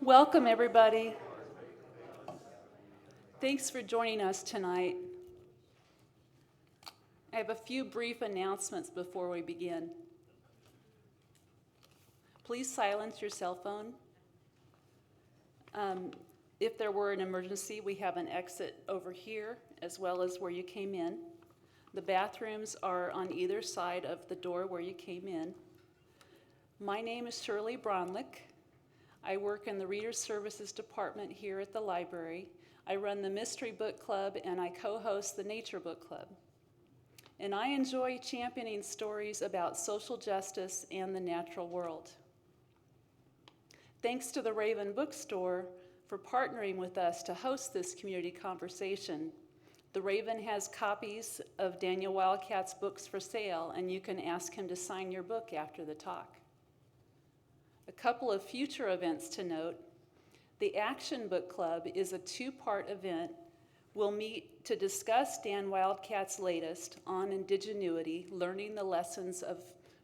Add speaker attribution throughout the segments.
Speaker 1: Welcome, everybody. Thanks for joining us tonight. I have a few brief announcements before we begin. Please silence your cell phone. If there were an emergency, we have an exit over here as well as where you came in. The bathrooms are on either side of the door where you came in. My name is Shirley Bronlick. I work in the Reader Services Department here at the library. I run the Mystery Book Club and I co-host the Nature Book Club. And I enjoy championing stories about social justice and the natural world. Thanks to the Raven Bookstore for partnering with us to host this community conversation. The Raven has copies of Daniel Wildcat's books for sale, and you can ask him to sign your book after the talk. A couple of future events to note. The Action Book Club is a two-part event. We'll meet to discuss Dan Wildcat's latest on Indigenuity, Learning the Lessons of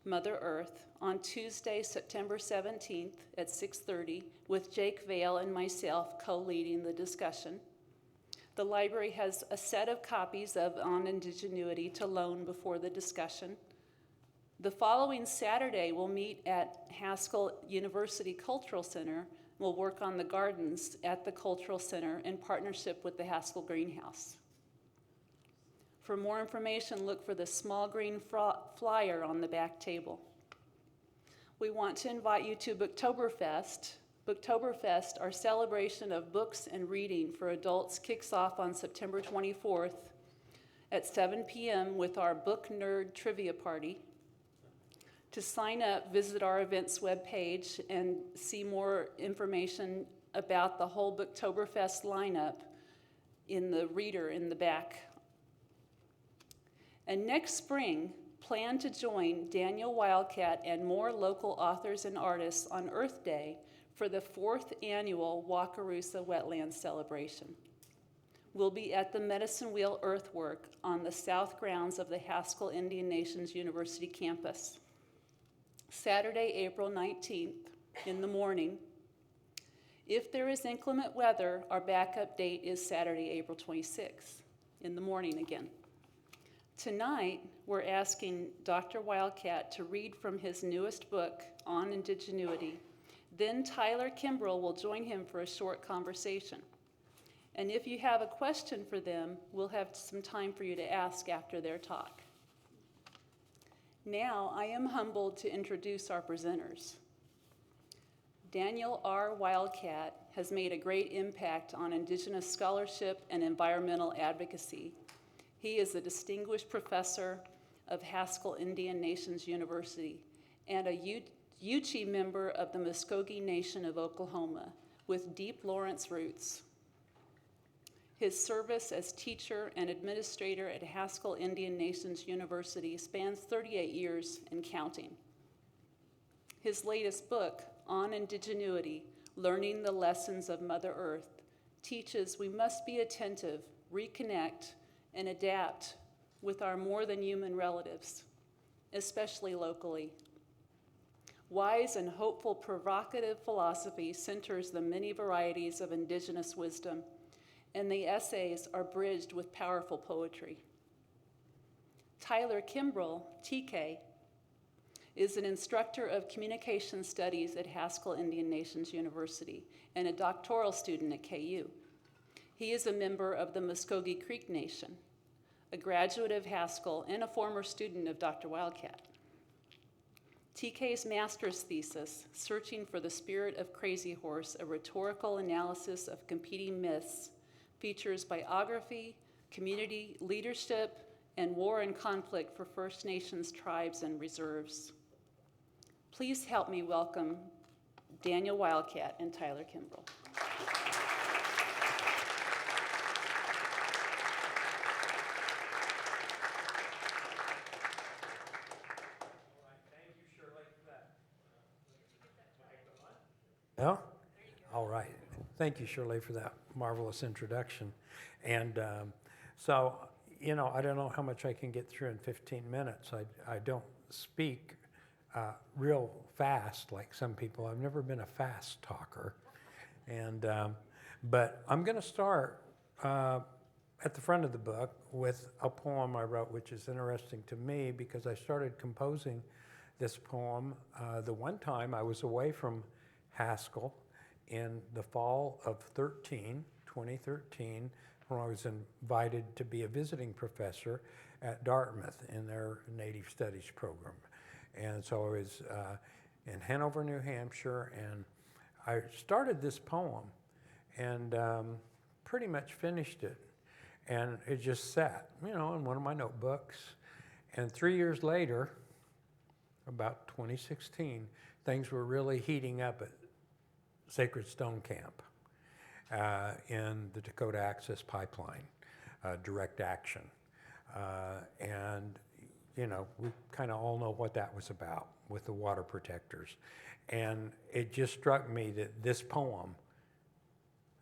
Speaker 1: Mother Earth, on Tuesday, September 17th at 6:30, with Jake Vale and myself co-leading the discussion. The library has a set of copies of On Indigenuity to loan before the discussion. The following Saturday, we'll meet at Haskell University Cultural Center. We'll work on the gardens at the Cultural Center in partnership with the Haskell Greenhouse. For more information, look for the small green flyer on the back table. We want to invite you to Booktoberfest. Booktoberfest, our celebration of books and reading for adults, kicks off on September 24th at 7 p.m. with our Book Nerd Trivia Party. To sign up, visit our events webpage and see more information about the whole Booktoberfest lineup in the reader in the back. And next spring, plan to join Daniel Wildcat and more local authors and artists on Earth Day for the 4th annual Wakarusa Wetlands Celebration. We'll be at the Medicine Wheel Earthwork on the south grounds of the Haskell Indian Nations University campus. Saturday, April 19th in the morning. If there is inclement weather, our backup date is Saturday, April 26th in the morning again. Tonight, we're asking Dr. Wildcat to read from his newest book, On Indigenuity. Then Tyler Kimbrell will join him for a short conversation. And if you have a question for them, we'll have some time for you to ask after their talk. Now, I am humbled to introduce our presenters. Daniel R. Wildcat has made a great impact on Indigenous scholarship and environmental advocacy. He is a distinguished professor of Haskell Indian Nations University and a Yuchi member of the Muscogee Nation of Oklahoma with deep Lawrence roots. His service as teacher and administrator at Haskell Indian Nations University spans 38 years and counting. His latest book, On Indigenuity, Learning the Lessons of Mother Earth, teaches we must be attentive, reconnect, and adapt with our more than human relatives, especially locally. Wise and hopeful provocative philosophy centers the many varieties of Indigenous wisdom, and the essays are bridged with powerful poetry. Tyler Kimbrell, TK, is an instructor of communication studies at Haskell Indian Nations University and a doctoral student at KU. He is a member of the Muscogee Creek Nation, a graduate of Haskell, and a former student of Dr. Wildcat. TK's master's thesis, Searching for the Spirit of Crazy Horse, a rhetorical analysis of competing myths, features biography, community leadership, and war and conflict for First Nations tribes and reserves. Please help me welcome Daniel Wildcat and Tyler Kimbrell.
Speaker 2: Yeah? All right. Thank you, Shirley, for that marvelous introduction. And so, I don't know how much I can get through in 15 minutes. I don't speak real fast like some people. I've never been a fast talker. And, but I'm going to start at the front of the book with a poem I wrote, which is interesting to me because I started composing this poem the one time I was away from Haskell in the fall of 2013, when I was invited to be a visiting professor at Dartmouth in their Native Studies program. And so I was in Hanover, New Hampshire, and I started this poem and pretty much finished it. And it just sat, you know, in one of my notebooks. And 3 years later, about 2016, things were really heating up at Sacred Stone Camp in the Dakota Access Pipeline, direct action. And, you know, we kind of all know what that was about with the water protectors. And it just struck me that this poem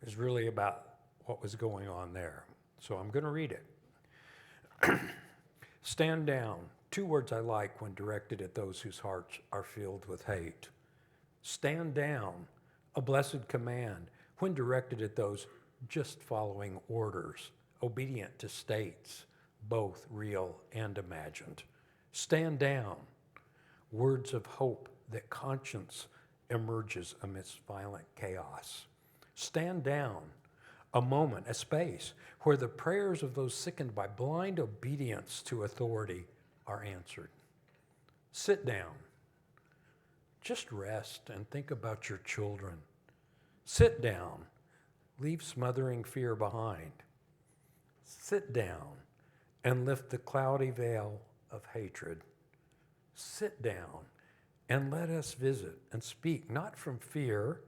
Speaker 2: is really about what was going on there. So I'm going to read it. Stand down. 2 words I like when directed at those whose hearts are filled with hate. Stand down. A blessed command when directed at those just following orders, obedient to states, both real and imagined. Stand down. Words of hope that conscience emerges amidst violent chaos. Stand down. A moment, a space, where the prayers of those sickened by blind obedience to authority are answered. Sit down. Just rest and think about your children. Sit down. Leave smothering fear behind. Sit down and lift the cloudy veil of hatred. Sit down and let us visit and speak, not from fear,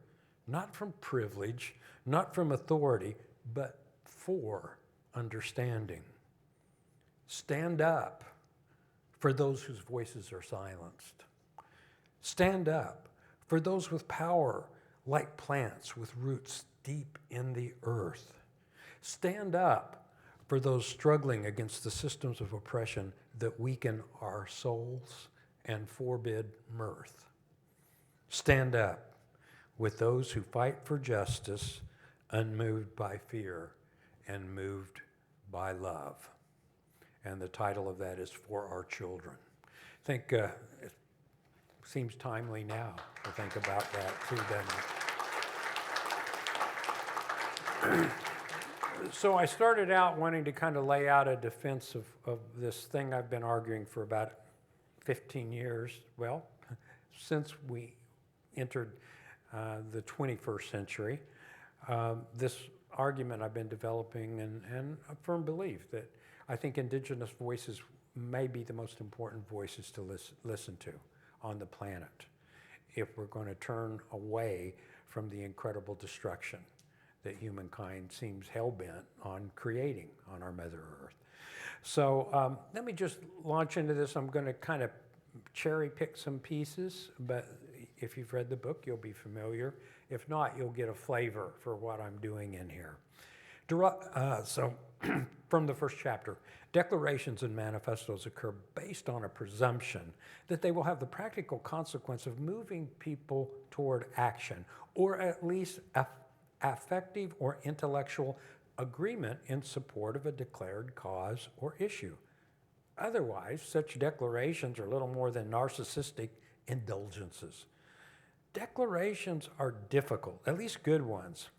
Speaker 2: not from privilege, not from authority, but for understanding. Stand up for those whose voices are silenced. Stand up for those with power, like plants with roots deep in the earth. Stand up for those struggling against the systems of oppression that weaken our souls and forbid mirth. Stand up with those who fight for justice, unmoved by fear and moved by love. And the title of that is For Our Children. I think it seems timely now to think about that too, doesn't it? So I started out wanting to kind of lay out a defense of this thing I've been arguing for about 15 years, well, since we entered the 21st century. This argument I've been developing and a firm belief that I think Indigenous voices may be the most important voices to listen to on the planet if we're going to turn away from the incredible destruction that humankind seems hell-bent on creating on our Mother Earth. So let me just launch into this. I'm going to kind of cherry pick some pieces, but if you've read the book, you'll be familiar. If not, you'll get a flavor for what I'm doing in here. So from the first chapter, declarations and manifestos occur based on a presumption that they will have the practical consequence of moving people toward action, or at least affective or intellectual agreement in support of a declared cause or issue. Otherwise, such declarations are little more than narcissistic indulgences. Declarations are difficult, at least good ones,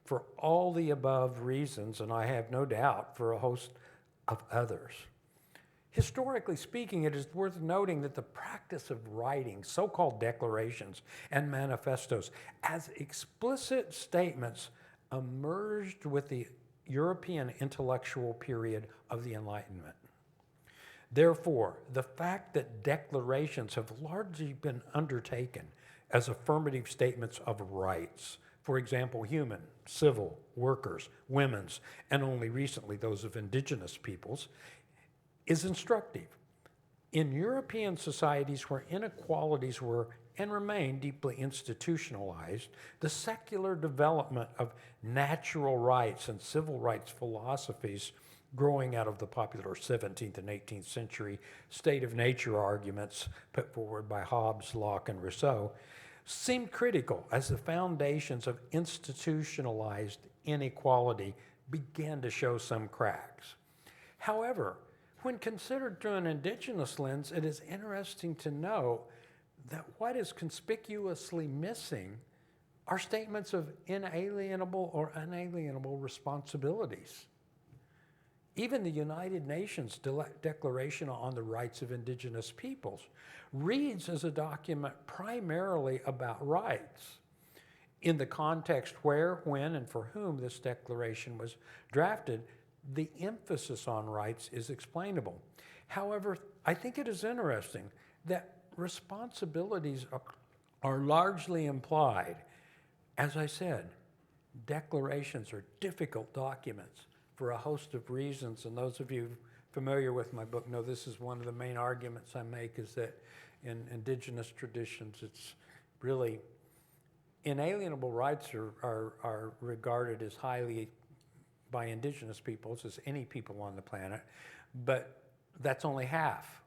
Speaker 2: for all the above reasons, and I have no doubt for a host of others. Historically speaking, it is worth noting that the practice of writing so-called declarations and manifestos as explicit statements emerged with the European intellectual period of the Enlightenment. Therefore, the fact that declarations have largely been undertaken as affirmative statements of rights, for example, human, civil, workers, women's, and only recently those of indigenous peoples, is instructive. In European societies where inequalities were and remain deeply institutionalized, the secular development of natural rights and civil rights philosophies growing out of the popular 17th and 18th century state of nature arguments put forward by Hobbes, Locke, and Rousseau, seemed critical as the foundations of institutionalized inequality began to show some cracks. However, when considered through an indigenous lens, it is interesting to know that what is conspicuously missing are statements of inalienable or unalienable responsibilities. Even the United Nations Declaration on the Rights of Indigenous Peoples reads as a document primarily about rights. In the context where, when, and for whom this declaration was drafted, the emphasis on rights is explainable. However, I think it is interesting that responsibilities are largely implied. As I said, declarations are difficult documents for a host of reasons, and those of you familiar with my book know this is one of the main arguments I make, is that in indigenous traditions, it's really inalienable rights are regarded as highly by indigenous peoples as any people on the planet, but that's only half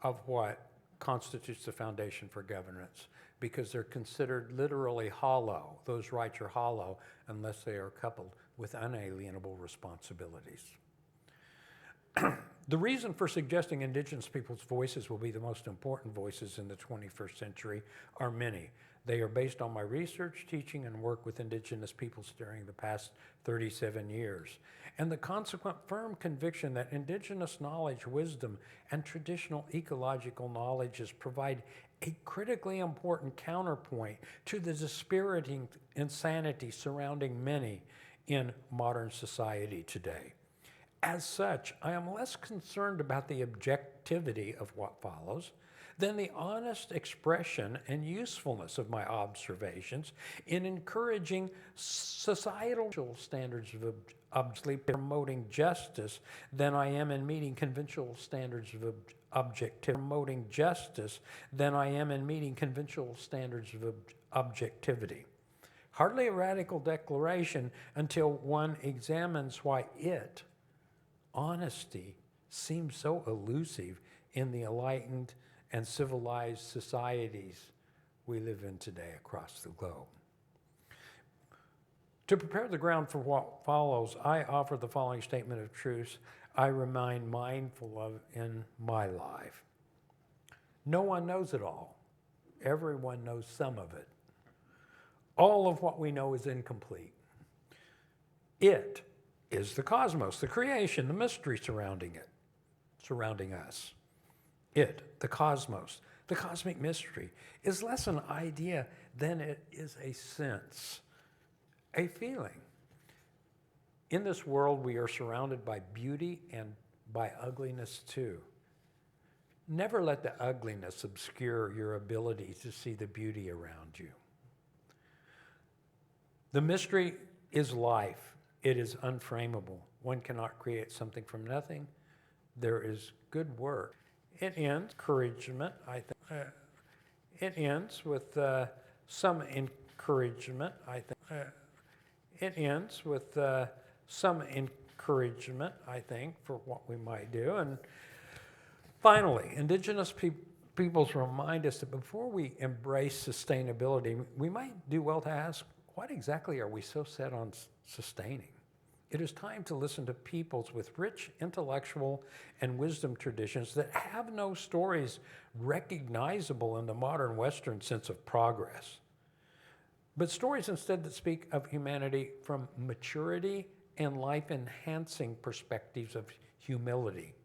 Speaker 2: of what constitutes the foundation for governance, because they're considered literally hollow. Those rights are hollow unless they are coupled with unalienable responsibilities. The reason for suggesting indigenous people's voices will be the most important voices in the 21st century are many. They are based on my research, teaching, and work with indigenous peoples during the past 37 years, and the consequent firm conviction that indigenous knowledge, wisdom, and traditional ecological knowledges provide a critically important counterpoint to the dispiriting insanity surrounding many in modern society today. As such, I am less concerned about the objectivity of what follows than the honest expression and usefulness of my observations in encouraging societal standards of objectively promoting justice than I am in meeting conventional standards of objectivity. Promoting justice than I am in meeting conventional standards of objectivity. Hardly a radical declaration until one examines why honesty, seems so elusive in the enlightened and civilized societies we live in today across the globe. To prepare the ground for what follows, I offer the following statement of truths I remain mindful of in my life. No one knows it all. Everyone knows some of it. All of what we know is incomplete. It is the cosmos, the creation, the mystery surrounding us. It, the cosmos, the cosmic mystery, is less an idea than it is a sense, a feeling. In this world, we are surrounded by beauty and by ugliness too. Never let the ugliness obscure your ability to see the beauty around you. The mystery is life. It is unframeable. One cannot create something from nothing. There is good work. It ends encouragement, I think. It ends with some encouragement, I think. It ends with some encouragement, I think, for what we might do. And finally, indigenous peoples remind us that before we embrace sustainability, we might do well to ask, what exactly are we so set on sustaining? It is time to listen to peoples with rich intellectual and wisdom traditions that have no stories recognizable in the modern Western sense of progress, but stories instead that speak of humanity from maturity and life-enhancing perspectives of humility.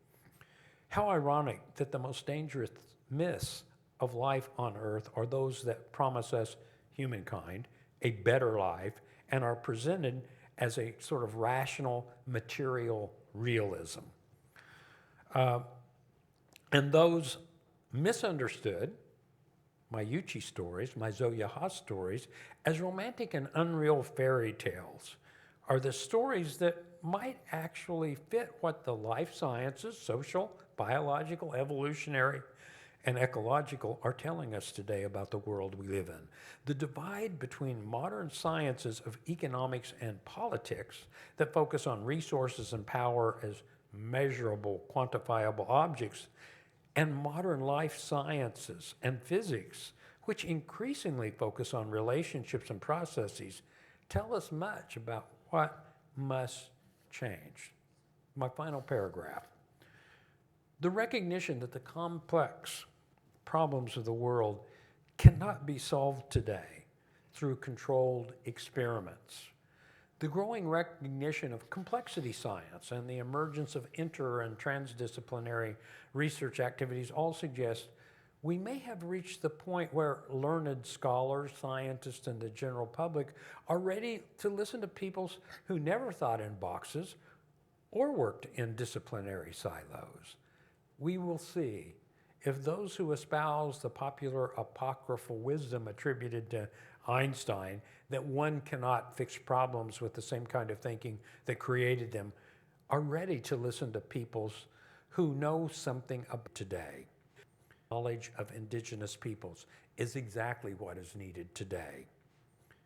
Speaker 2: How ironic that the most dangerous myths of life on Earth are those that promise us, humankind, a better life and are presented as a sort of rational material realism. And those misunderstood, my Yuchi stories, my Zoya Ha stories, as romantic and unreal fairy tales, are the stories that might actually fit what the life sciences, social, biological, evolutionary, and ecological are telling us today about the world we live in. The divide between modern sciences of economics and politics that focus on resources and power as measurable, quantifiable objects, and modern life sciences and physics, which increasingly focus on relationships and processes, tell us much about what must change. My final paragraph. The recognition that the complex problems of the world cannot be solved today through controlled experiments. The growing recognition of complexity science and the emergence of inter- and transdisciplinary research activities all suggest we may have reached the point where learned scholars, scientists, and the general public are ready to listen to people who never thought in boxes or worked in disciplinary silos. We will see if those who espouse the popular apocryphal wisdom attributed to Einstein, that one cannot fix problems with the same kind of thinking that created them, are ready to listen to peoples who know something about today. Knowledge of indigenous peoples is exactly what is needed today.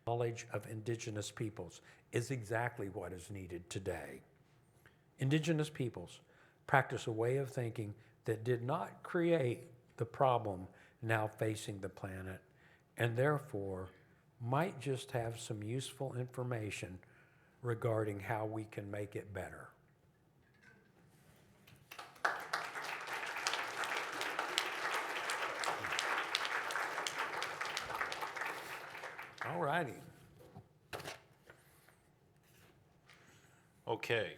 Speaker 2: Knowledge of indigenous peoples is exactly what is needed today. Indigenous peoples practice a way of thinking that did not create the problem now facing the planet, and therefore might just have some useful information regarding how we can make it better. All righty.
Speaker 3: Okay.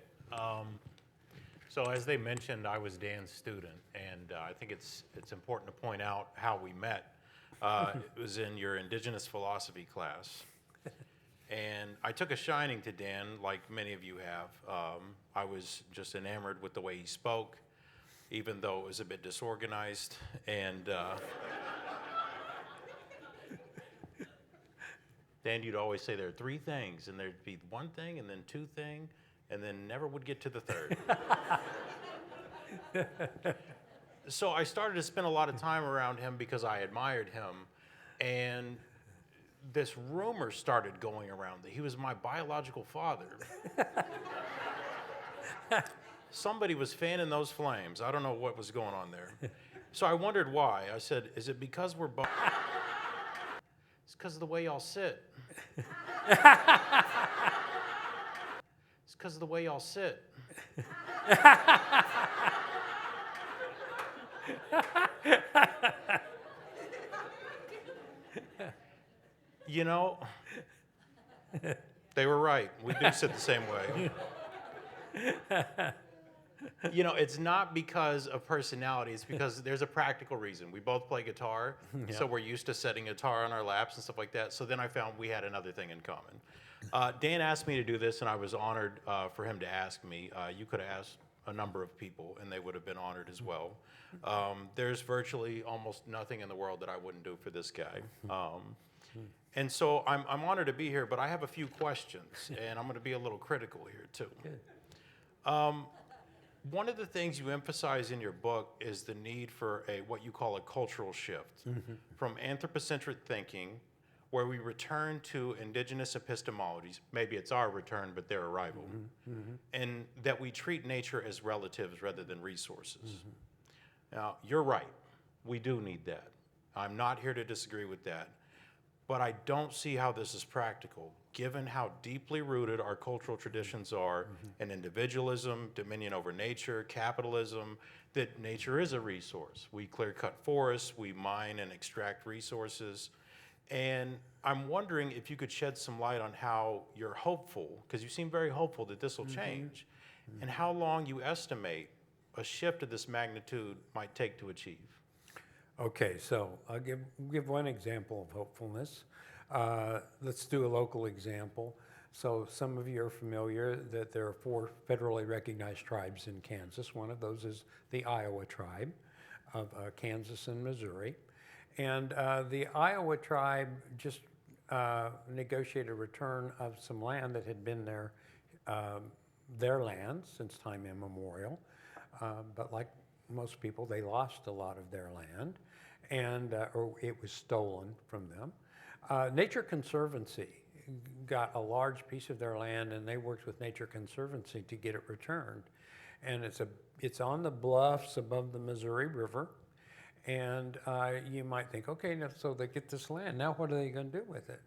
Speaker 3: So as they mentioned, I was Dan's student, and I think it's important to point out how we met. It was in your Indigenous philosophy class, and I took a shining to Dan, like many of you have. I was just enamored with the way he spoke, even though it was a bit disorganized, and Dan, you'd always say there are three things, and there'd be one thing, and then two things, and then never would get to the third. So I started to spend a lot of time around him because I admired him, and this rumor started going around that he was my biological father. Somebody was fanning those flames. I don't know what was going on there. So I wondered why. I said, is it because we're both? It's because of the way y'all sit. It's because of the way y'all sit. You know, they were right. We do sit the same way. You know, it's not because of personality. It's because there's a practical reason. We both play guitar, so we're used to setting guitar on our laps and stuff like that. So then I found we had another thing in common. Dan asked me to do this, and I was honored for him to ask me. You could have asked a number of people, and they would have been honored as well. There's virtually almost nothing in the world that I wouldn't do for this guy. And so I'm honored to be here, but I have a few questions, and I'm going to be a little critical here, too. One of the things you emphasize in your book is the need for what you call a cultural shift from anthropocentric thinking, where we return to indigenous epistemologies. Maybe it's our return, but their arrival. And that we treat nature as relatives rather than resources. Now, you're right. We do need that. I'm not here to disagree with that. But I don't see how this is practical, given how deeply rooted our cultural traditions are in individualism, dominion over nature, capitalism, that nature is a resource. We clear-cut forests, we mine and extract resources. And I'm wondering if you could shed some light on how you're hopeful, because you seem very hopeful that this will change, and how long you estimate a shift of this magnitude might take to achieve.
Speaker 2: Okay, so I'll give one example of hopefulness. Let's do a local example. So some of you are familiar that there are 4 federally recognized tribes in Kansas. One of those is the Iowa tribe of Kansas and Missouri. And the Iowa tribe just negotiated a return of some land that had been their land since time immemorial. But like most people, they lost a lot of their land, and or it was stolen from them. Nature Conservancy got a large piece of their land, and they worked with Nature Conservancy to get it returned. And it's on the bluffs above the Missouri River, And you might think, okay, now, so they get this land. Now what are they going to do with it?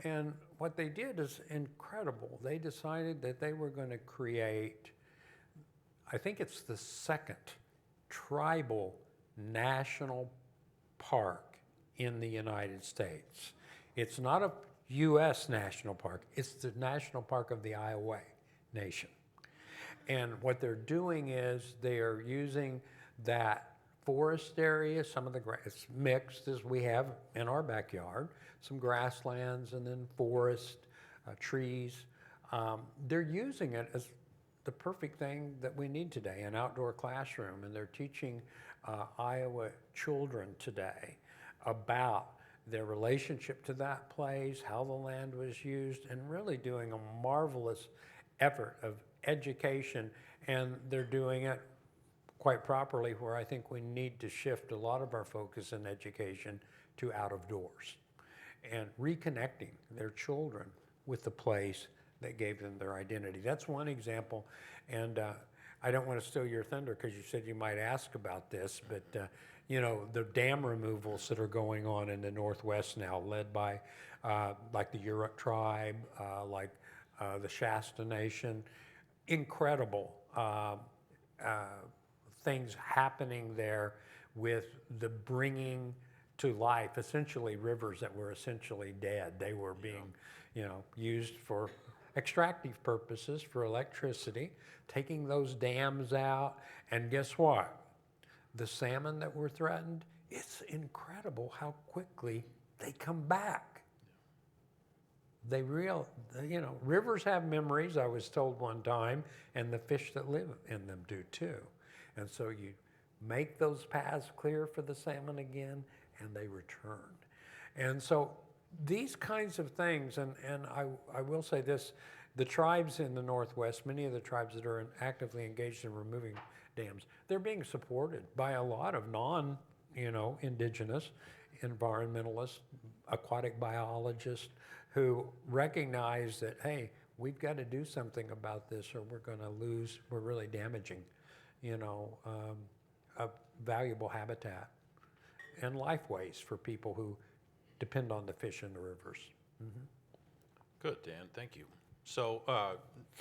Speaker 2: And what they did is incredible. They decided that they were going to create, I think it's the second tribal national park in the United States. It's not a U.S. national park. It's the national park of the Iowa Nation. And what they're doing is they are using that forest area, some of the grass, it's mixed as we have in our backyard, some grasslands and then forest, trees. They're using it as the perfect thing that we need today, an outdoor classroom. And they're teaching Iowa children today about their relationship to that place, how the land was used, and really doing a marvelous effort of education. And they're doing it quite properly, where I think we need to shift a lot of our focus in education to out of doors and reconnecting their children with the place that gave them their identity. That's one example. And I don't want to steal your thunder because you said you might ask about this, but you know, the dam removals that are going on in the Northwest now, led by like the Yurok tribe, like the Shasta Nation, incredible things happening there with the bringing to life, essentially rivers that were essentially dead. They were being, you know, used for extractive purposes, for electricity, taking those dams out. And guess what? The salmon that were threatened, it's incredible how quickly they come back. You know, rivers have memories, I was told one time, and the fish that live in them do too. And so you make those paths clear for the salmon again, and they return. And so these kinds of things, and I will say this, the tribes in the Northwest, many of the tribes that are actively engaged in removing dams, they're being supported by a lot of indigenous environmentalists, aquatic biologists, who recognize that, hey, we've got to do something about this or we're really damaging, a valuable habitat and lifeways for people who depend on the fish in the rivers. Mm-hmm.
Speaker 3: Good, Dan, thank you. So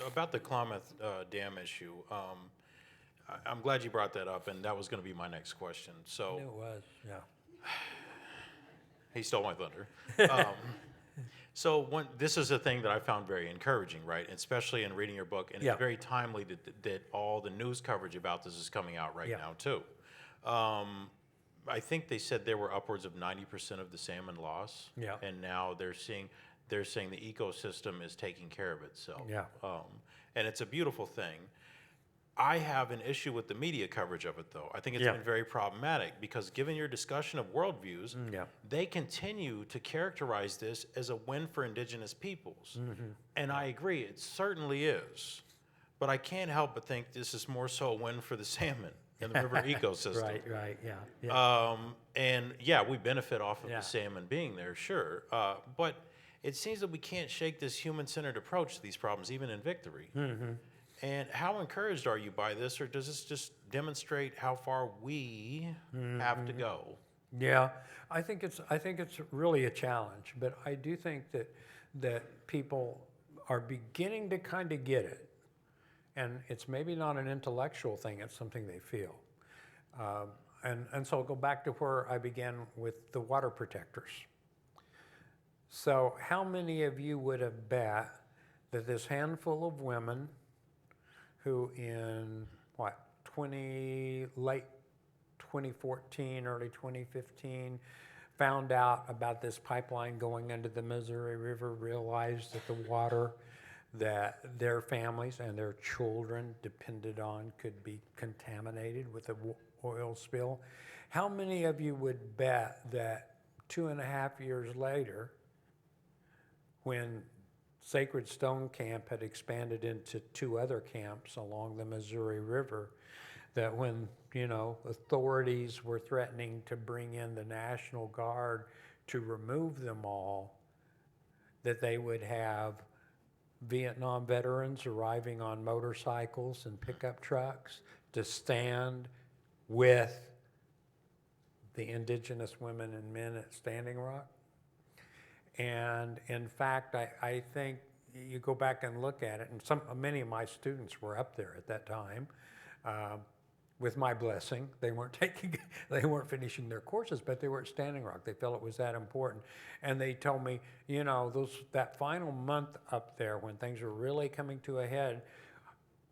Speaker 3: about the Klamath Dam issue, I'm glad you brought that up, and that was going to be my next question. So
Speaker 2: It was, yeah.
Speaker 3: He stole my thunder. This is a thing that I found very encouraging, right? Especially in reading your book, and
Speaker 2: Yeah.
Speaker 3: it's very timely that all the news coverage about this is coming out right
Speaker 2: Yeah.
Speaker 3: now too. I think they said there were upwards of 90% of the salmon loss,
Speaker 2: Yeah.
Speaker 3: and now they're saying the ecosystem is taking care of itself.
Speaker 2: Yeah.
Speaker 3: And it's a beautiful thing. I have an issue with the media coverage of it, though. I think it's
Speaker 2: Yeah.
Speaker 3: been very problematic because, given your discussion of worldviews,
Speaker 2: Yeah.
Speaker 3: they continue to characterize this as a win for indigenous peoples.
Speaker 2: Mm-hmm.
Speaker 3: And I agree, it certainly is. But I can't help but think this is more so a win for the salmon and the river ecosystem.
Speaker 2: Right, yeah.
Speaker 3: And yeah, we benefit off of
Speaker 2: Yeah.
Speaker 3: the salmon being there, sure. But it seems that we can't shake this human-centered approach to these problems, even in victory.
Speaker 2: Mm-hmm.
Speaker 3: And how encouraged are you by this, or does this just demonstrate how far we have to go?
Speaker 2: Yeah, I think it's really a challenge, but I do think that people are beginning to kind of get it, and it's maybe not an intellectual thing; it's something they feel. And so I'll go back to where I began with the water protectors. So, how many of you would have bet that this handful of women, who in late 2014, early 2015, found out about this pipeline going into the Missouri River, realized that the water that their families and their children depended on could be contaminated with an oil spill? How many of you would bet that 2.5 years later, when Sacred Stone Camp had expanded into 2 other camps along the Missouri River, that when, authorities were threatening to bring in the National Guard to remove them all, that they would have Vietnam veterans arriving on motorcycles and pickup trucks to stand with the indigenous women and men at Standing Rock. And in fact, I think you go back and look at it, and many of my students were up there at that time. With my blessing, they weren't finishing their courses, but they were at Standing Rock. They felt it was that important, and they told me, that final month up there when things were really coming to a head,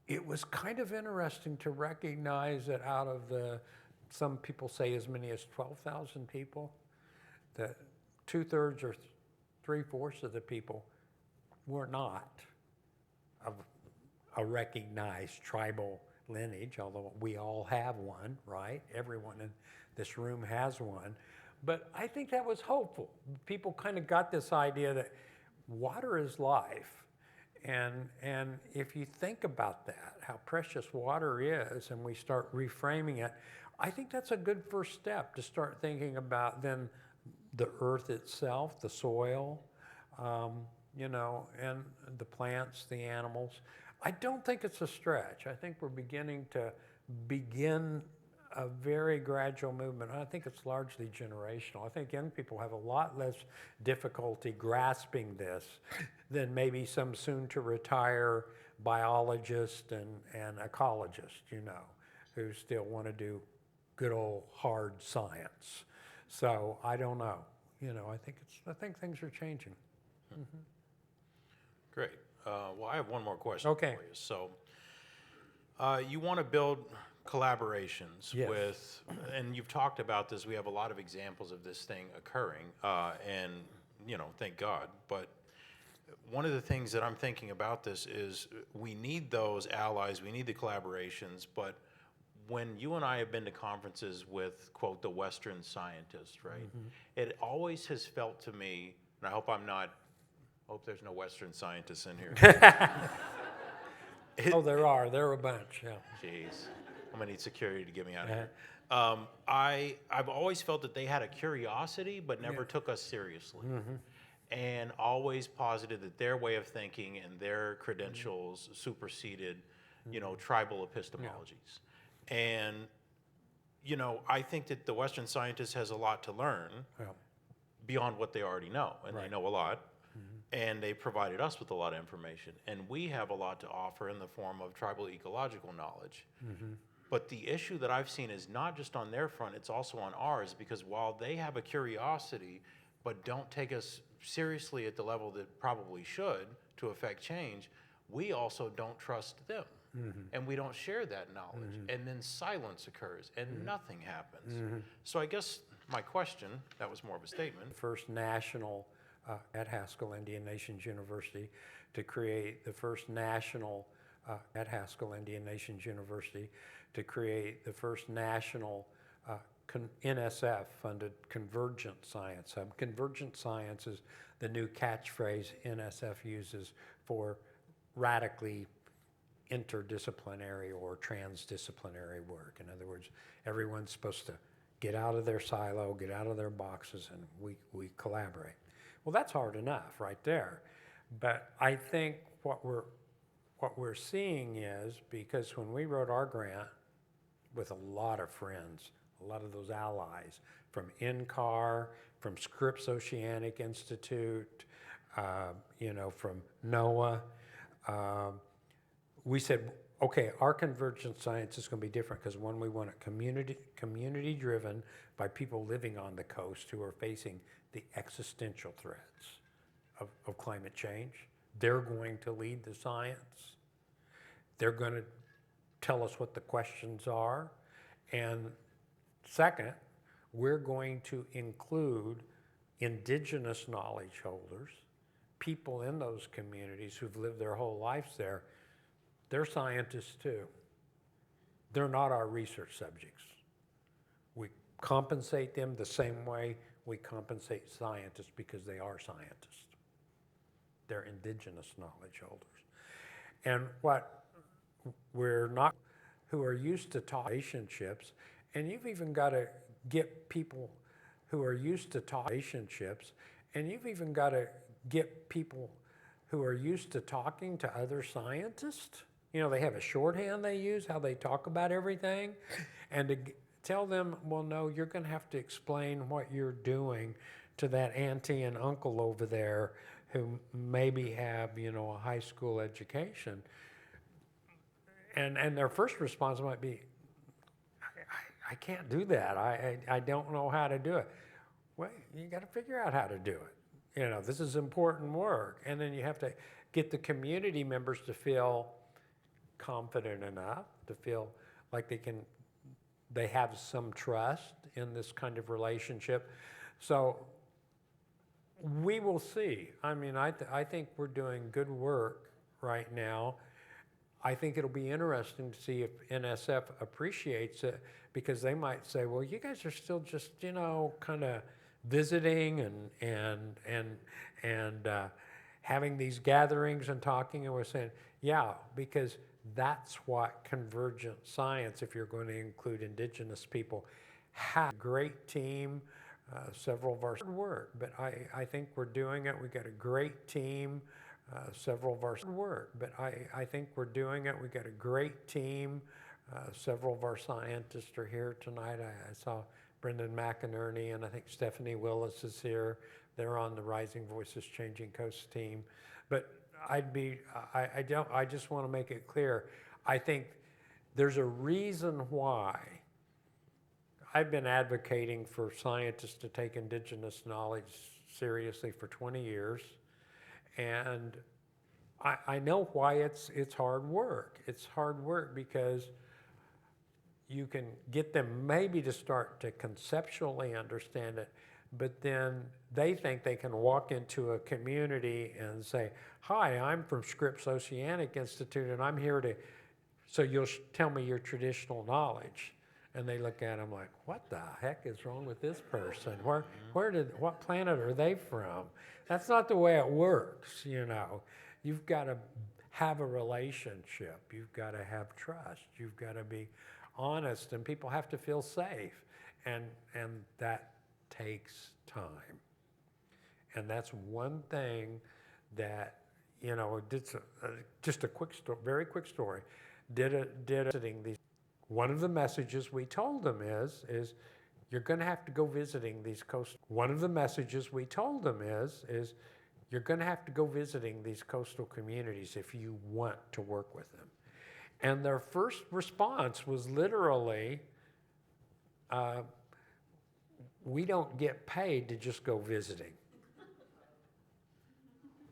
Speaker 2: it was kind of interesting to recognize that out of some people say as many as 12,000 people, that 2/3 or 3/4 of the people were not of a recognized tribal lineage, although we all have one, right? Everyone in this room has one. But I think that was hopeful. People kind of got this idea that water is life. And if you think about that, how precious water is, and we start reframing it, I think that's a good first step to start thinking about then the earth itself, the soil, and the plants, the animals. I don't think it's a stretch. I think we're beginning to begin a very gradual movement. I think it's largely generational. I think young people have a lot less difficulty grasping this than maybe some soon-to-retire biologists and ecologists, who still want to do good old hard science. So I don't know. I think things are changing. Mm-hmm.
Speaker 3: Great. Well, I have one more question
Speaker 2: Okay.
Speaker 3: for you. So, you want to build collaborations
Speaker 2: Yes.
Speaker 3: with, and you've talked about this. We have a lot of examples of this thing occurring, and thank God. But one of the things that I'm thinking about this is we need those allies, we need the collaborations. But when you and I have been to conferences with, quote, the Western scientists, right? Mm-hmm. It always has felt to me, and I hope there's no Western scientists in here.
Speaker 2: There are. There are a bunch, yeah.
Speaker 3: Jeez. I'm going to need security to get me out of here. I've always felt that they had a curiosity, but never took us seriously. Mm-hmm. And always posited that their way of thinking and their credentials superseded, tribal epistemologies. Yeah. And, I think that the Western scientist has a lot to learn beyond what they already know. And they know a lot. And they provided us with a lot of information. And we have a lot to offer in the form of tribal ecological knowledge. Mm-hmm. But the issue that I've seen is not just on their front, it's also on ours, because while they have a curiosity, but don't take us seriously at the level that probably should to affect change, we also don't trust them. Mm-hmm. And we don't share that knowledge. Mm-hmm. And then silence occurs and nothing happens. Mm-hmm. So I guess my question, that was more of a statement.
Speaker 2: First national at Haskell Indian Nations University to create the first national at Haskell Indian Nations University to create the first national NSF-funded Convergent Science Hub. Convergent Science is the new catchphrase NSF uses for radically interdisciplinary or transdisciplinary work. In other words, everyone's supposed to get out of their silo, get out of their boxes, and we collaborate. Well, that's hard enough right there. But I think what we're seeing is, because when we wrote our grant with a lot of friends, a lot of those allies from NCAR, from Scripps Oceanic Institute, from NOAA, we said, okay, our convergent science is going to be different because, one, we want it community driven by people living on the coast who are facing the existential threats of climate change. They're going to lead the science. They're going to tell us what the questions are. And second, we're going to include indigenous knowledge holders, people in those communities who've lived their whole lives there. They're scientists too. They're not our research subjects. We compensate them the same way we compensate scientists because they are scientists. They're indigenous knowledge holders. And what we're not, who are used to relationships, and you've even got to get people who are used to relationships, and you've even got to get people who are used to talking to other scientists. They have a shorthand they use, how they talk about everything, and tell them, well, no, you're going to have to explain what you're doing to that auntie and uncle over there who maybe have, a high school education. And their first response might be, I can't do that. I don't know how to do it. Well, you got to figure out how to do it. This is important work. And then you have to get the community members to feel confident enough, to feel like they have some trust in this kind of relationship. So we will see. I mean, I think we're doing good work right now. I think it'll be interesting to see if NSF appreciates it, because they might say, well, you guys are still just, kind of visiting and having these gatherings and talking. And we're saying, yeah, because that's what convergent science, if you're going to include Indigenous people, have a great team. Several of our work, but I think we're doing it. We've got a great team. Several of our work, but I think we're doing it. We've got a great team. Several of our scientists are here tonight. I saw Brendan McInerney, and I think Stephanie Willis is here. They're on the Rising Voices Changing Coast team. But I just want to make it clear. I think there's a reason why I've been advocating for scientists to take Indigenous knowledge seriously for 20 years. And I know why it's hard work. It's hard work because you can get them maybe to start to conceptually understand it, but then they think they can walk into a community and say, hi, I'm from Scripps Oceanic Institute, and I'm here so you'll tell me your traditional knowledge. And they look at them like, what the heck is wrong with this person? What planet are they from? That's not the way it works, You've got to have a relationship. You've got to have trust. You've got to be honest, and people have to feel safe. And that takes time. And that's one thing that, just a quick story, very quick story. One of the messages we told them is you're going to have to go visiting these coastal. One of the messages we told them is you're going to have to go visiting these coastal communities if you want to work with them. And their first response was literally, we don't get paid to just go visiting.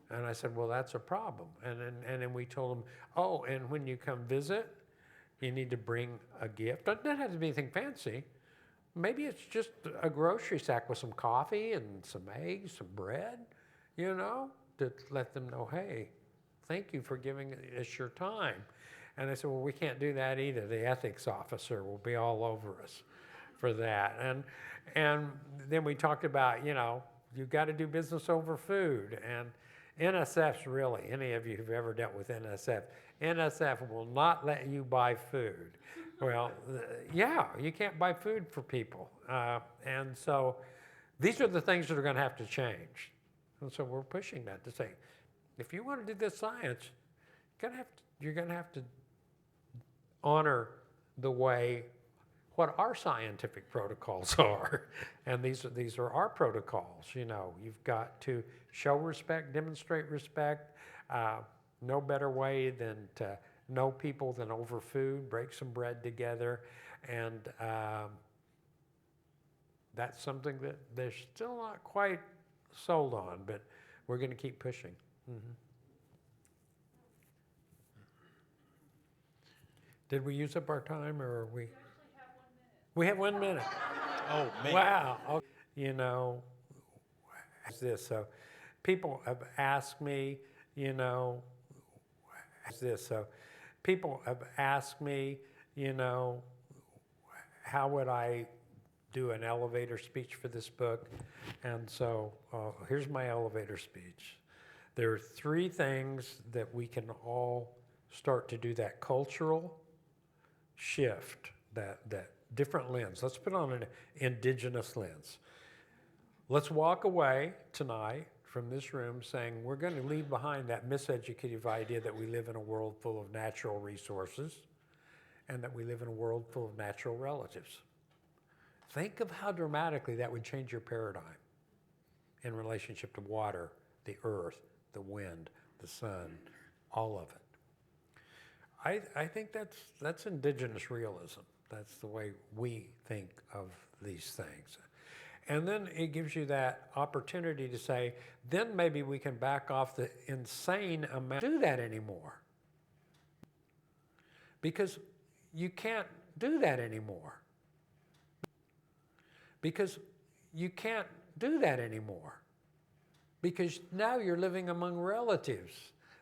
Speaker 2: And I said, well, that's a problem. And then we told them, oh, and when you come visit, you need to bring a gift. It doesn't have to be anything fancy. Maybe it's just a grocery sack with some coffee and some eggs, some bread, to let them know, hey, thank you for giving us your time. And I said, well, we can't do that either. The ethics officer will be all over us for that. And then we talked about, you've got to do business over food. And NSF's really, any of you who've ever dealt with NSF will not let you buy food. Well, yeah, you can't buy food for people. And so these are the things that are going to have to change. And so we're pushing that to say, if you want to do this science, you're going to have to honor the way what our scientific protocols are. And these are our protocols. You've got to show respect, demonstrate respect. No better way than to know people than over food, break some bread together. And that's something that they're still not quite sold on, but we're going to keep pushing. Mm-hmm. Did we use up our time, or are we? We have 1 minute.
Speaker 3: Oh, man.
Speaker 2: Wow. Okay. This. So people have asked me, So people have asked me, how would I do an elevator speech for this book? And so here's my elevator speech. There are 3 things that we can all start to do that cultural shift, that different lens. Let's put on an Indigenous lens. Let's walk away tonight from this room saying we're going to leave behind that miseducative idea that we live in a world full of natural resources and that we live in a world full of natural relatives. think of how dramatically that would change your paradigm in relationship to water, the earth, the wind, the sun, all of it. I think that's indigenous realism. That's the way we think of these things. And then it gives you that opportunity to say, then maybe we can back off the insane amount. Do that anymore. Because you can't do that anymore. Because you can't do that anymore. Because now you're living among relatives.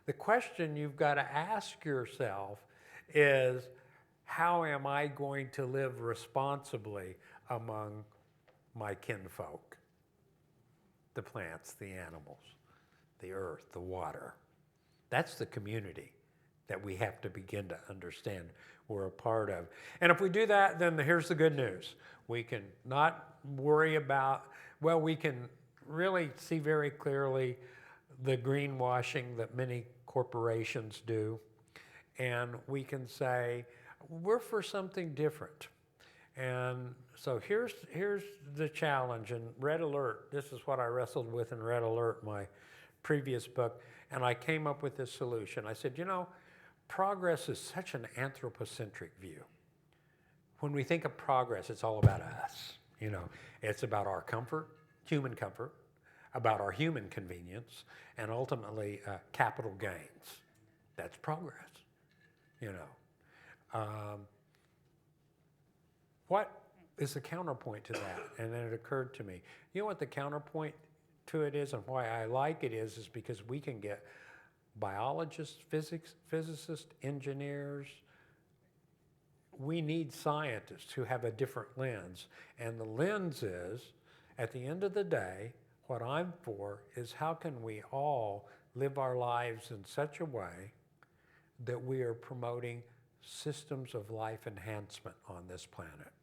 Speaker 2: The question you've got to ask yourself is, how am I going to live responsibly among my kinfolk? The plants, the animals, the earth, the water. That's the community that we have to begin to understand we're a part of. And if we do that, then here's the good news. We can not worry about, well, we can really see very clearly the greenwashing that many corporations do. And we can say, we're for something different. And so here's the challenge. And Red Alert, this is what I wrestled with in Red Alert, my previous book. And I came up with this solution. I said, progress is such an anthropocentric view. When we think of progress, it's all about us. It's about our comfort, human comfort, about our human convenience, and ultimately capital gains. That's progress. What is the counterpoint to that? And then it occurred to me, you know what the counterpoint to it is, and why I like it is because we can get biologists, physicists, engineers. We need scientists who have a different lens. And the lens is, at the end of the day, what I'm for is how can we all live our lives in such a way that we are promoting systems of life enhancement on this planet.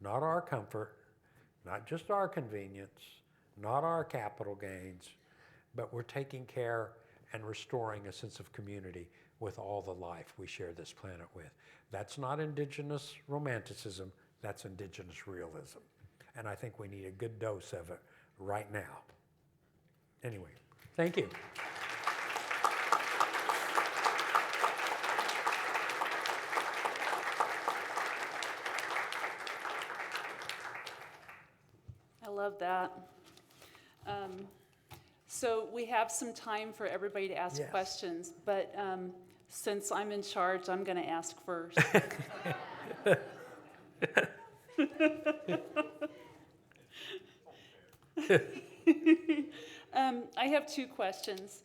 Speaker 2: Not our comfort, not just our convenience, not our capital gains, but we're taking care and restoring a sense of community with all the life we share this planet with. That's not indigenous romanticism, that's indigenous realism. And I think we need a good dose of it right now. Anyway, thank you.
Speaker 1: I love that. So we have some time for everybody to ask
Speaker 2: Yes.
Speaker 1: questions, but since I'm in charge, I'm going to ask first. I have two questions.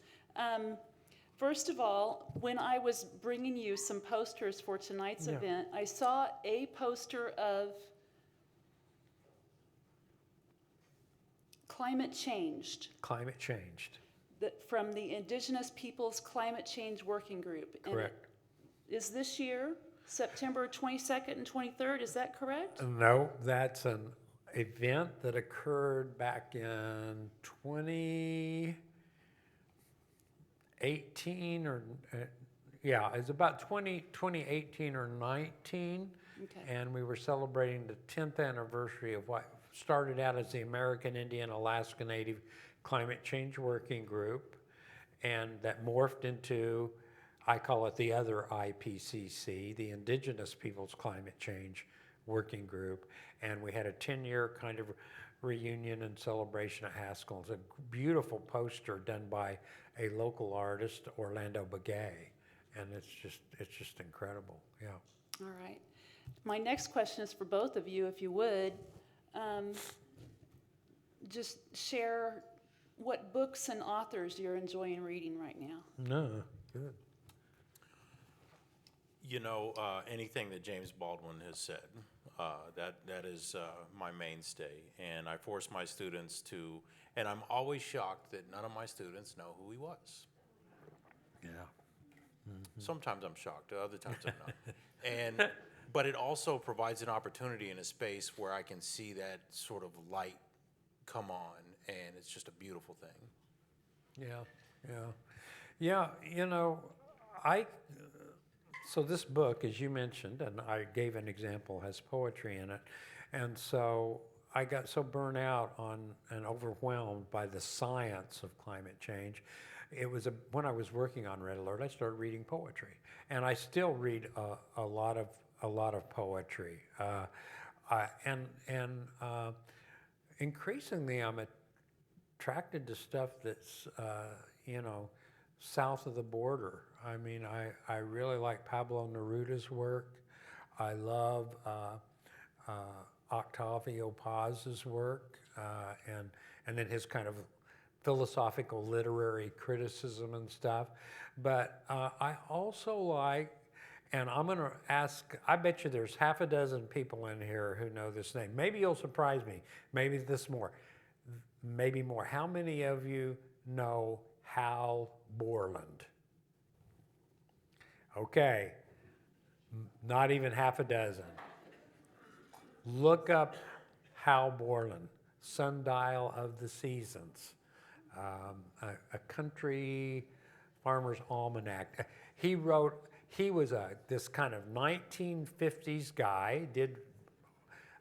Speaker 1: First of all, when I was bringing you some posters for tonight's
Speaker 2: Yeah.
Speaker 1: event, I saw a poster of climate changed.
Speaker 2: Climate changed.
Speaker 1: From the Indigenous Peoples Climate Change Working Group. And
Speaker 2: Correct.
Speaker 1: is this year, September 22nd and 23rd, is that correct?
Speaker 2: No, that's an event that occurred back in 2018 or, it's about 2018 or 19.
Speaker 1: Okay.
Speaker 2: And we were celebrating the 10th anniversary of what started out as the American Indian Alaska Native Climate Change Working Group, and that morphed into, I call it the other IPCC, the Indigenous Peoples Climate Change Working Group, and we had a 10-year kind of reunion and celebration at Haskell. It's a beautiful poster done by a local artist, Orlando Begay, and it's just incredible. Yeah.
Speaker 1: All right. My next question is for both of you, if you would. Just share what books and authors you're enjoying reading right now.
Speaker 2: No, good.
Speaker 3: Anything that James Baldwin has said, that is my mainstay. And I force my students to, and I'm always shocked that none of my students know who he was.
Speaker 2: Yeah.
Speaker 3: Sometimes I'm shocked, other times I'm not. But it also provides an opportunity in a space where I can see that sort of light come on, and it's just a beautiful thing.
Speaker 2: Yeah. So this book, as you mentioned, and I gave an example, has poetry in it. And so I got so burnt out on and overwhelmed by the science of climate change. It was when I was working on Red Alert, I started reading poetry, and I still read a lot of poetry. Increasingly, I'm attracted to stuff that's south of the border. I mean, I really like Pablo Neruda's work. I love Octavio Paz's work, and then his kind of philosophical literary criticism and stuff. But I also like, and I'm going to ask, I bet you there's half a dozen people in here who know this name. Maybe you'll surprise me. Maybe maybe more. How many of you know Hal Borland? Okay, not even half a dozen. Look up Hal Borland, Sundial of the Seasons, a country farmer's almanac. He was this kind of 1950s guy, did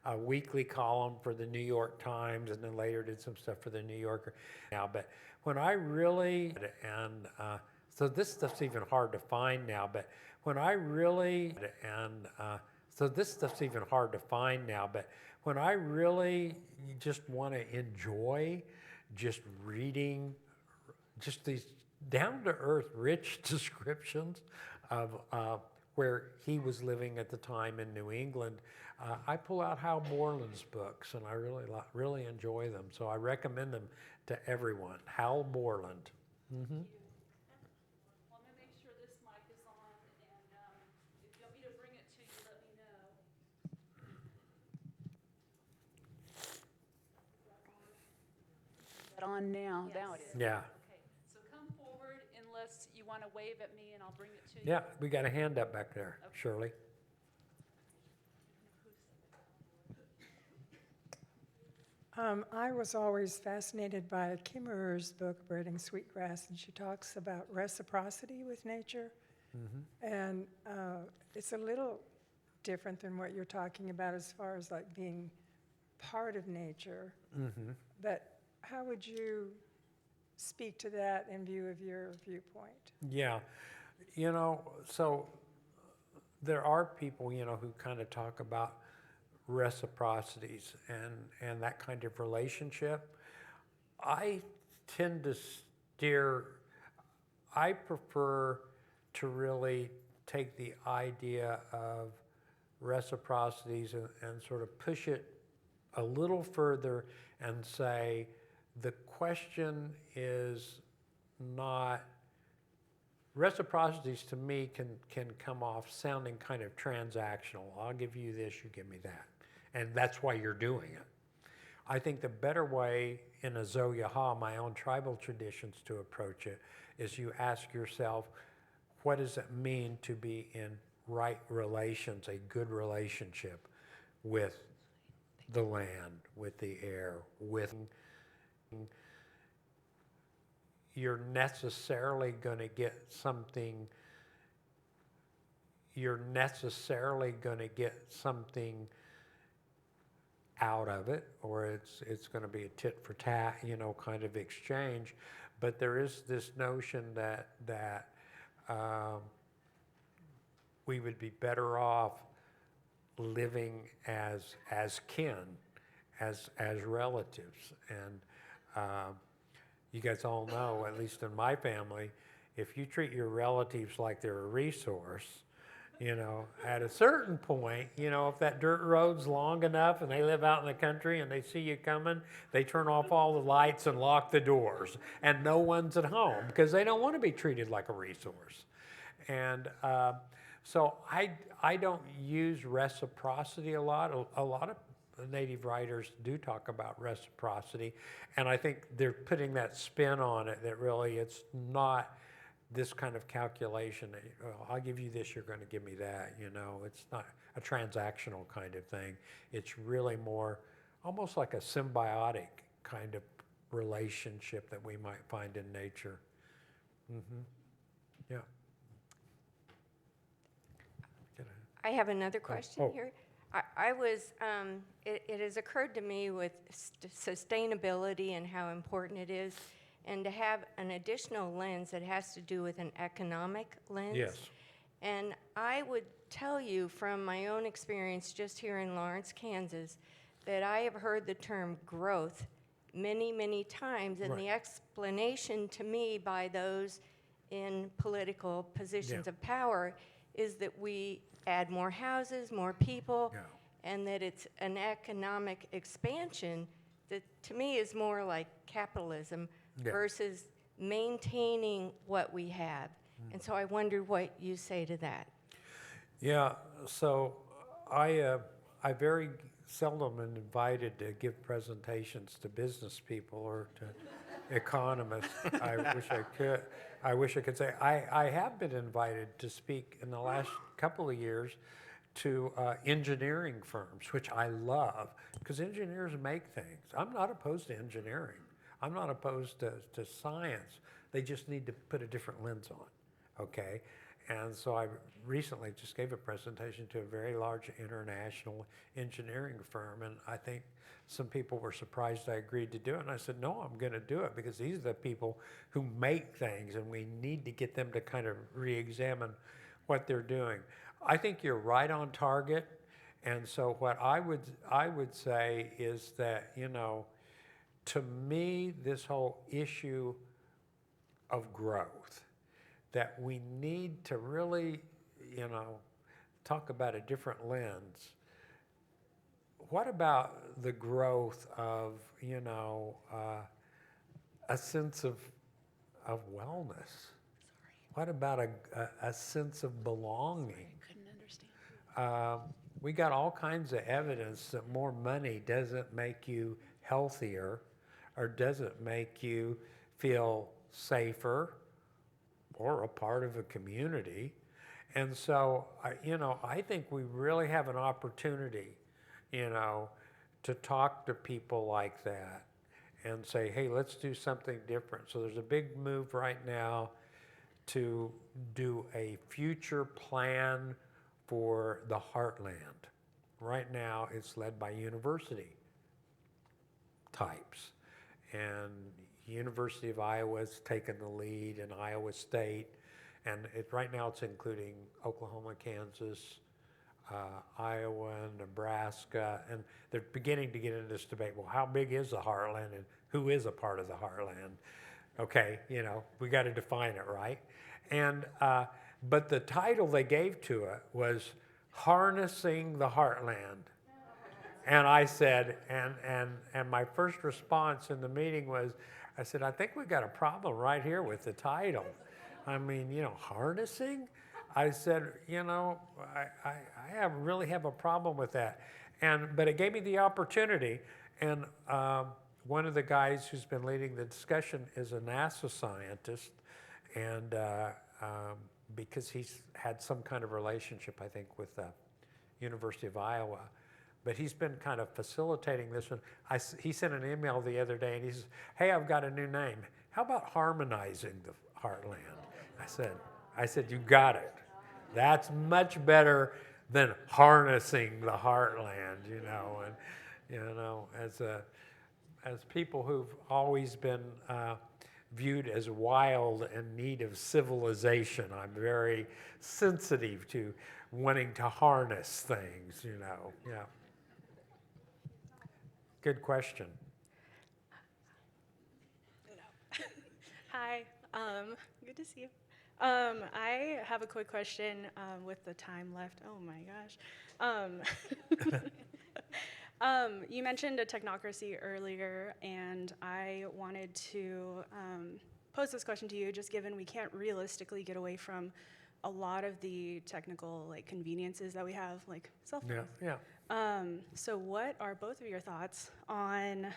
Speaker 2: a weekly column for the New York Times, and then later did some stuff for the New Yorker. Now, but when I really, so this stuff's even hard to find now, but when I really, so this stuff's even hard to find now, but when I really just want to enjoy just reading just these down-to-earth, rich descriptions of where he was living at the time in New England, I pull out Hal Borland's books, and I really enjoy them. So I recommend them to everyone. Hal Borland. Mm-hmm.
Speaker 1: Well, I'm going to make sure this mic is on, and if you want me to bring it to you, let me know. Is that on now? Yes. Now it is.
Speaker 2: Yeah.
Speaker 1: Okay, so come forward unless you want to wave at me, and I'll bring it to you.
Speaker 2: Yeah, we got a hand up back there, okay. Shirley.
Speaker 4: I was always fascinated by Kimbrell's book, Breading Sweetgrass, and she talks about reciprocity with nature. Mm-hmm. And it's a little different than what you're talking about as far as like being part of nature. Mm-hmm. But how would you speak to that in view of your viewpoint?
Speaker 2: Yeah, so there are people, who kind of talk about reciprocities and that kind of relationship. I tend to I prefer to really take the idea of reciprocities and sort of push it a little further and say the question is not, reciprocities to me can come off sounding kind of transactional. I'll give you this, you give me that. And that's why you're doing it. I think the better way in a Zoyaha, my own tribal traditions, to approach it is you ask yourself, what does it mean to be in right relations, a good relationship with the land, with the air, with... You're necessarily going to get something out of it, or it's going to be a tit for tat, kind of exchange. But there is this notion that we would be better off living as kin, as relatives, and you guys all know, at least in my family, if you treat your relatives like they're a resource, at a certain point, if that dirt road's long enough and they live out in the country and they see you coming, they turn off all the lights and lock the doors, and no one's at home because they don't want to be treated like a resource. And so I don't use reciprocity a lot. A lot of Native writers do talk about reciprocity, and I think they're putting that spin on it that really it's not this kind of calculation. I'll give you this, you're going to give me that. It's not a transactional kind of thing. It's really more almost like a symbiotic kind of relationship that we might find in nature. Mm-hmm. Yeah.
Speaker 5: I have another question here. I was, it has occurred to me with sustainability and how important it is, and to have an additional lens that has to do with an economic lens.
Speaker 2: Yes.
Speaker 5: And I would tell you from my own experience just here in Lawrence, Kansas, that I have heard the term growth many, many times, and
Speaker 2: Right.
Speaker 5: the explanation to me by those in political positions
Speaker 2: Yeah.
Speaker 5: of power is that we add more houses, more people,
Speaker 2: Yeah.
Speaker 5: and that it's an economic expansion that to me is more like capitalism
Speaker 2: Yeah.
Speaker 5: versus maintaining what we have. And so I wonder what you say to that.
Speaker 2: Yeah, so I very seldom am invited to give presentations to business people or to economists. I wish I could say. I have been invited to speak in the last couple of years to engineering firms, which I love, because engineers make things. I'm not opposed to engineering. I'm not opposed to science. They just need to put a different lens on, okay? And so I recently just gave a presentation to a very large international engineering firm, and I think some people were surprised I agreed to do it. And I said, no, I'm going to do it because these are the people who make things, and we need to get them to kind of re-examine what they're doing. I think you're right on target. And so what I would say is that, you know, to me, this whole issue of growth, that we need to really, you know, talk about a different lens. What about the growth of, you know, a sense of wellness? What about a sense of belonging?
Speaker 1: Couldn't understand.
Speaker 2: We got all kinds of evidence that more money doesn't make you healthier or doesn't make you feel safer or a part of a community. And so, you know, I think we really have an opportunity, you know, to talk to people like that and say, hey, let's do something different. So there's a big move right now to do a future plan for the heartland. Right now, it's led by university types. And University of Iowa's taken the lead, and Iowa State. And right now it's including Oklahoma, Kansas, Iowa, Nebraska. And they're beginning to get into this debate, well, how big is the heartland and who is a part of the heartland? Okay, you know, we got to define it, right? And, but the title they gave to it was Harnessing the Heartland. And I said, and my first response in the meeting was, I said, I think we've got a problem right here with the title. I mean, you know, harnessing? I said, you know, I really have a problem with that. But it gave me the opportunity. And one of the guys who's been leading the discussion is a NASA scientist. And because he's had some kind of relationship, I think, with the University of Iowa. But he's been kind of facilitating this one. He sent an email the other day, and he says, hey, I've got a new name. How about harmonizing the heartland? I said, you got it. That's much better than harnessing the heartland, you know. And, you know, as people who've always been viewed as wild and in need of civilization, I'm very sensitive to wanting to harness things, you know, yeah. Good question.
Speaker 6: Hi, good to see you. I have a quick question with the time left. Oh my gosh. You mentioned a technocracy earlier, and I wanted to pose this question to you, just given we can't realistically get away from a lot of the technical conveniences that we have, like cell phones.
Speaker 2: Yeah.
Speaker 6: So what are both of your thoughts on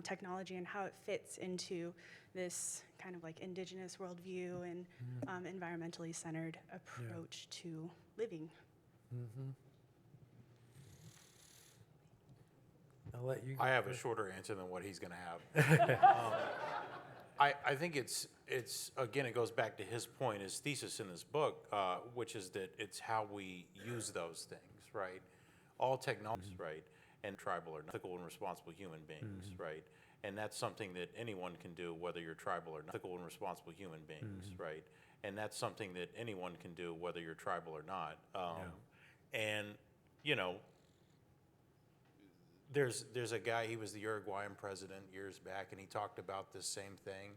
Speaker 6: technology and how it fits into this kind of indigenous worldview and environmentally centered approach to living?
Speaker 2: Mm-hmm. I'll let you go
Speaker 3: I have a
Speaker 2: first.
Speaker 3: shorter answer than what he's going to have. I think it's again, it goes back to his point, his thesis in this book, which is that it's how we use those things, right? all technologies, right? And tribal or ethical and responsible human beings, right? And that's something that anyone can do, whether you're tribal or not. Ethical and responsible human beings, right? And that's something that anyone can do, whether you're tribal or not. And, you know, there's a guy, he was the Uruguayan president years back, and he talked about this same thing.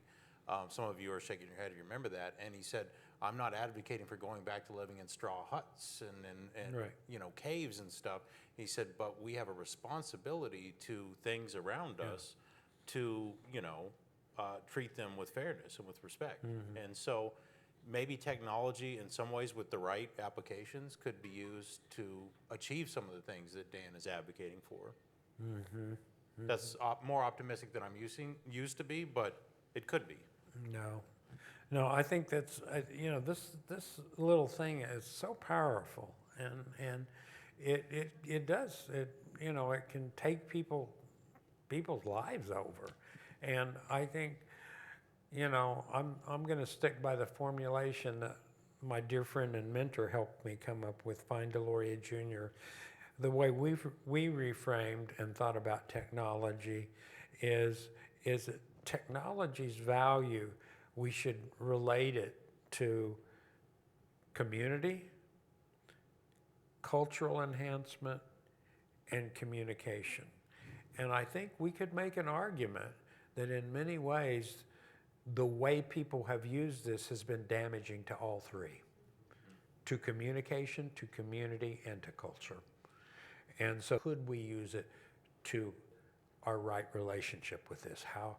Speaker 3: Some of you are shaking your head if you remember that. And he said, I'm not advocating for going back to living in straw huts and
Speaker 2: Right.
Speaker 3: you know, caves and stuff. He said, but we have a responsibility to things around us to, you know, treat them with fairness and with respect. And so maybe technology in some ways with the right applications could be used to achieve some of the things that Dan is advocating for. That's more optimistic than I'm used to be, but it could be.
Speaker 2: No, I think that's, you know, this little thing is so powerful, and it does, you know, it can take people's lives over. And I think, you know, I'm going to stick by the formulation that my dear friend and mentor helped me come up with, Fine Deloria Jr. The way we reframed and thought about technology is that technology's value, we should relate it to community, cultural enhancement, and communication. And I think we could make an argument that in many ways, the way people have used this has been damaging to all three, to communication, to community, and to culture. And so could we use it to our right relationship with this? How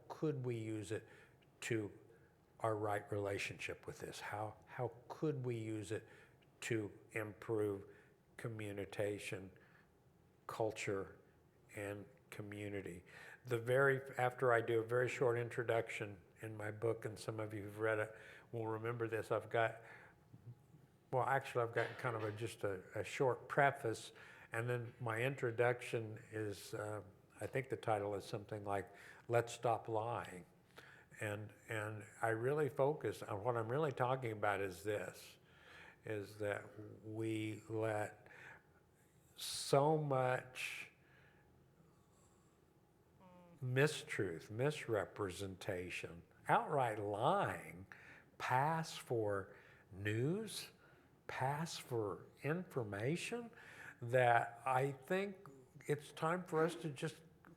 Speaker 2: could we use it to our right relationship with this? How could we use it to improve communication, culture, and community? After I do a very short introduction in my book, and some of you who've read it will remember this, I've got kind of just a short preface, and then my introduction is, I think the title is something like, Let's Stop Lying. And I really focus on what I'm really talking about is that we let so much mistruth, misrepresentation, outright lying pass for news, pass for information, that I think it's time for us to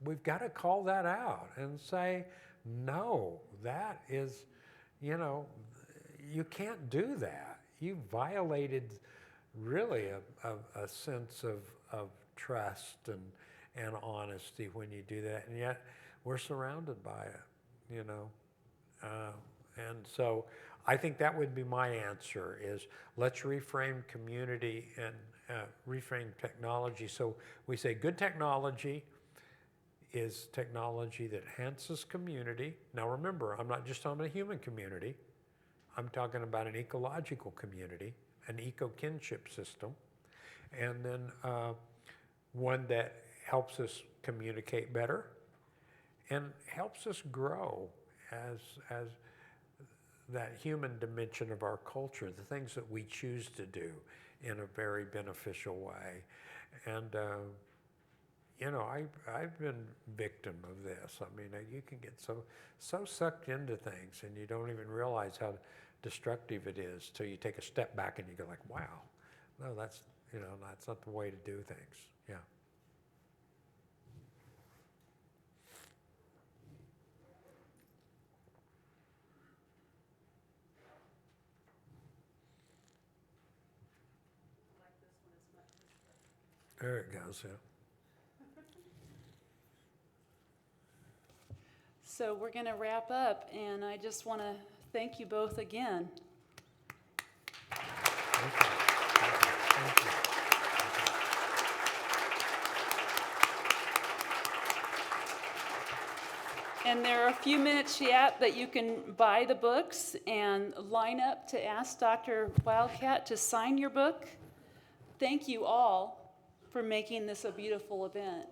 Speaker 2: we've got to call that out and say, no, that is, you know, you can't do that. You violated really a sense of trust and honesty when you do that, and yet we're surrounded by it, you know. And so I think that would be my answer is let's reframe community and reframe technology. So we say good technology is technology that enhances community. Now remember, I'm not just talking about a human community. I'm talking about an ecological community, an eco-kinship system, and then one that helps us communicate better and helps us grow as that human dimension of our culture, the things that we choose to do in a very beneficial way. And you know, I've been victim of this. I mean, you can get so sucked into things, and you don't even realize how destructive it is till you take a step back and you go like, wow, no, that's not the way to do things. Yeah. There it goes, yeah.
Speaker 1: So we're going to wrap up, and I just want to thank you both again.
Speaker 2: Thank you. Thank you.
Speaker 1: And there are a few minutes yet that you can buy the books and line up to ask Dr. Wildcat to sign your book. Thank you all for making this a beautiful event.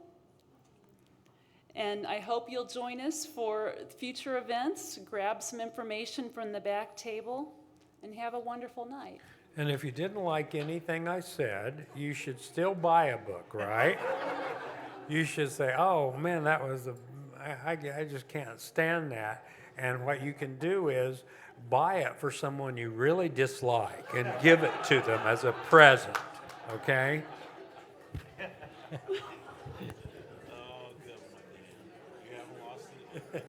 Speaker 1: And I hope you'll join us for future events, grab some information from the back table, and have a wonderful night.
Speaker 2: And if you didn't like anything I said, you should still buy a book, right? You should say, oh, man, that was I just can't stand that. And what you can do is buy it for someone you really dislike and give it to them as a present, okay?
Speaker 3: Oh, good one, man. You haven't lost it.